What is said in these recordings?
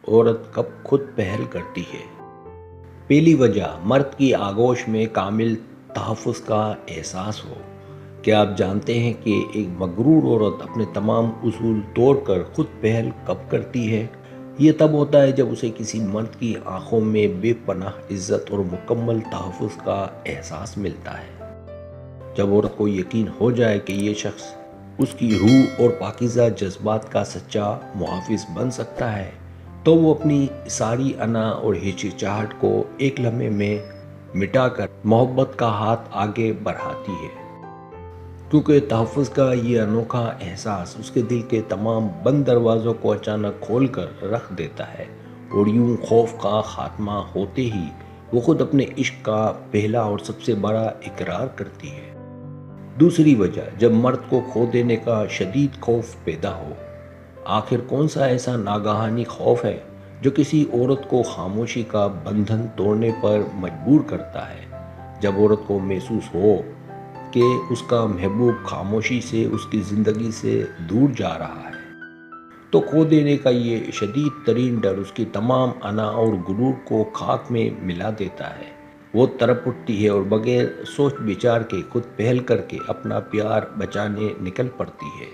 عورت کب خود پہل کرتی ہے؟ پہلی وجہ مرد کی آغوش میں کامل تحفظ کا احساس ہو۔ کیا آپ جانتے ہیں کہ ایک مغرور عورت اپنے تمام اصول توڑ کر خود پہل کب کرتی ہے؟ یہ تب ہوتا ہے جب اسے کسی مرد کی آنکھوں میں بے پناہ عزت اور مکمل تحفظ کا احساس ملتا ہے۔ جب عورت کو یقین ہو جائے کہ یہ شخص اس کی روح اور پاکیزہ جذبات کا سچا محافظ بن سکتا ہے، تو وہ اپنی ساری انا اور ہچکچاہٹ کو ایک لمحے میں مٹا کر محبت کا ہاتھ آگے بڑھاتی ہے، کیونکہ تحفظ کا یہ انوکھا احساس اس کے دل کے تمام بند دروازوں کو اچانک کھول کر رکھ دیتا ہے، اور یوں خوف کا خاتمہ ہوتے ہی وہ خود اپنے عشق کا پہلا اور سب سے بڑا اقرار کرتی ہے۔ دوسری وجہ، جب مرد کو کھو دینے کا شدید خوف پیدا ہو۔ آخر کون سا ایسا ناگہانی خوف ہے جو کسی عورت کو خاموشی کا بندھن توڑنے پر مجبور کرتا ہے؟ جب عورت کو محسوس ہو کہ اس کا محبوب خاموشی سے اس کی زندگی سے دور جا رہا ہے، تو کھو دینے کا یہ شدید ترین ڈر اس کی تمام انا اور غرور کو خاک میں ملا دیتا ہے۔ وہ تڑپ اٹھتی ہے اور بغیر سوچ بچار کے خود پہل کر کے اپنا پیار بچانے نکل پڑتی ہے۔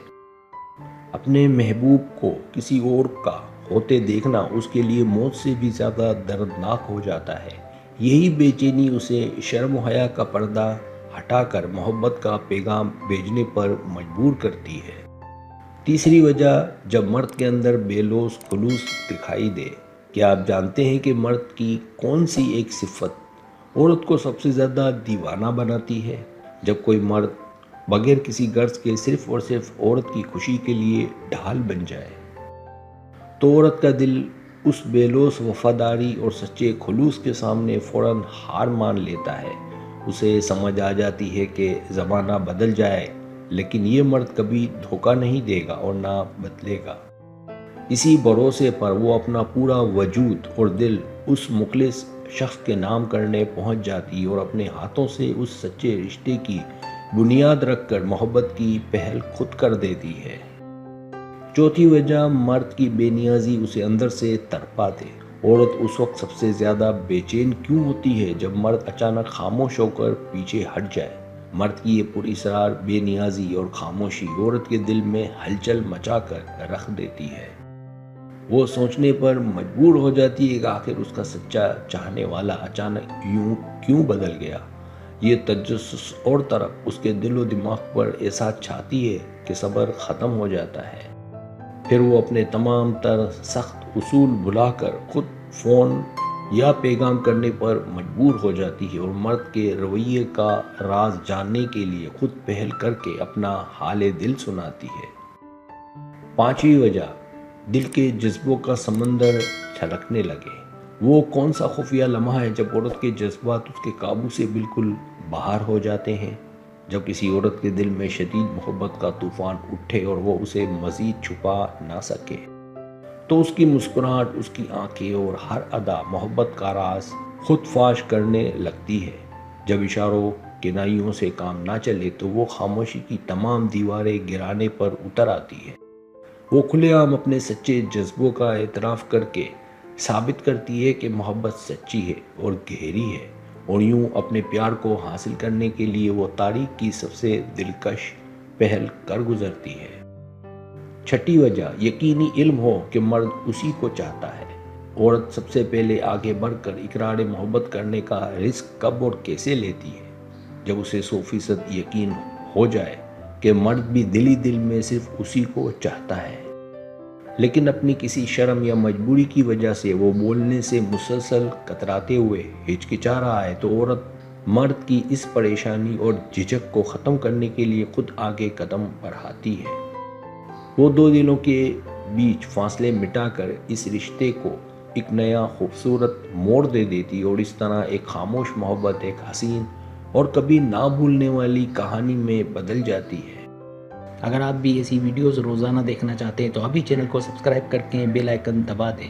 اپنے محبوب کو کسی اور کا ہوتے دیکھنا اس کے لیے موت سے بھی زیادہ دردناک ہو جاتا ہے۔ یہی بے چینی اسے شرم و حیا کا پردہ ہٹا کر محبت کا پیغام بھیجنے پر مجبور کرتی ہے۔ تیسری وجہ، جب مرد کے اندر بے لوث خلوص دکھائی دے۔ کیا آپ جانتے ہیں کہ مرد کی کون سی ایک صفت عورت کو سب سے زیادہ دیوانہ بناتی ہے؟ جب کوئی مرد بغیر کسی غرض کے صرف اور صرف عورت کی خوشی کے لیے ڈھال بن جائے، تو عورت کا دل اس بے لوث وفاداری اور سچے خلوص کے سامنے فوراً ہار مان لیتا ہے۔ اسے سمجھ آ جاتی ہے کہ زمانہ بدل جائے لیکن یہ مرد کبھی دھوکہ نہیں دے گا اور نہ بدلے گا۔ اسی بھروسے پر وہ اپنا پورا وجود اور دل اس مخلص شخص کے نام کرنے پہنچ جاتی اور اپنے ہاتھوں سے اس سچے رشتے کی بنیاد رکھ کر محبت کی پہل خود کر دیتی ہے۔ چوتھی وجہ، مرد کی بے نیازی اسے اندر سے تڑپا دے۔ عورت اس وقت سب سے زیادہ بے چین کیوں ہوتی ہے جب مرد اچانک خاموش ہو کر پیچھے ہٹ جائے؟ مرد کی یہ پراسرار بے نیازی اور خاموشی عورت کے دل میں ہلچل مچا کر رکھ دیتی ہے۔ وہ سوچنے پر مجبور ہو جاتی ہے کہ آخر اس کا سچا چاہنے والا اچانک یوں کیوں بدل گیا۔ یہ تجسس اور طرف اس کے دل و دماغ پر ایسا چھاتی ہے کہ صبر ختم ہو جاتا ہے۔ پھر وہ اپنے تمام تر سخت اصول بھلا کر خود فون یا پیغام کرنے پر مجبور ہو جاتی ہے اور مرد کے رویے کا راز جاننے کے لیے خود پہل کر کے اپنا حال دل سناتی ہے۔ پانچویں وجہ، دل کے جذبوں کا سمندر چھلکنے لگے۔ وہ کون سا خفیہ لمحہ ہے جب عورت کے جذبات اس کے قابو سے بالکل باہر ہو جاتے ہیں؟ جب کسی عورت کے دل میں شدید محبت کا طوفان اٹھے اور وہ اسے مزید چھپا نہ سکے، تو اس کی مسکراہٹ، اس کی آنکھیں اور ہر ادا محبت کا راز خود فاش کرنے لگتی ہے۔ جب اشاروں کنائیوں سے کام نہ چلے تو وہ خاموشی کی تمام دیواریں گرانے پر اتر آتی ہے۔ وہ کھلے عام اپنے سچے جذبوں کا اعتراف کر کے ثابت کرتی ہے کہ محبت سچی ہے اور گہری ہے، اور یوں اپنے پیار کو حاصل کرنے کے لیے وہ تاریخ کی سب سے دلکش پہل کر گزرتی ہے۔ چھٹی وجہ، یقینی علم ہو کہ مرد اسی کو چاہتا ہے۔ عورت سب سے پہلے آگے بڑھ کر اقرار محبت کرنے کا رسک کب اور کیسے لیتی ہے؟ جب اسے 100% یقین ہو جائے کہ مرد بھی دلی دل میں صرف اسی کو چاہتا ہے، لیکن اپنی کسی شرم یا مجبوری کی وجہ سے وہ بولنے سے مسلسل کتراتے ہوئے ہچکچا رہا ہے، تو عورت مرد کی اس پریشانی اور جھجک کو ختم کرنے کے لیے خود آگے قدم بڑھاتی ہے۔ وہ دو دلوں کے بیچ فاصلے مٹا کر اس رشتے کو ایک نیا خوبصورت موڑ دے دیتی اور اس طرح ایک خاموش محبت ایک حسین اور کبھی نہ بھولنے والی کہانی میں بدل جاتی ہے۔ اگر آپ بھی ایسی ویڈیوز روزانہ دیکھنا چاہتے ہیں تو ابھی چینل کو سبسکرائب کر کے بیل آئیکن دبا دیں۔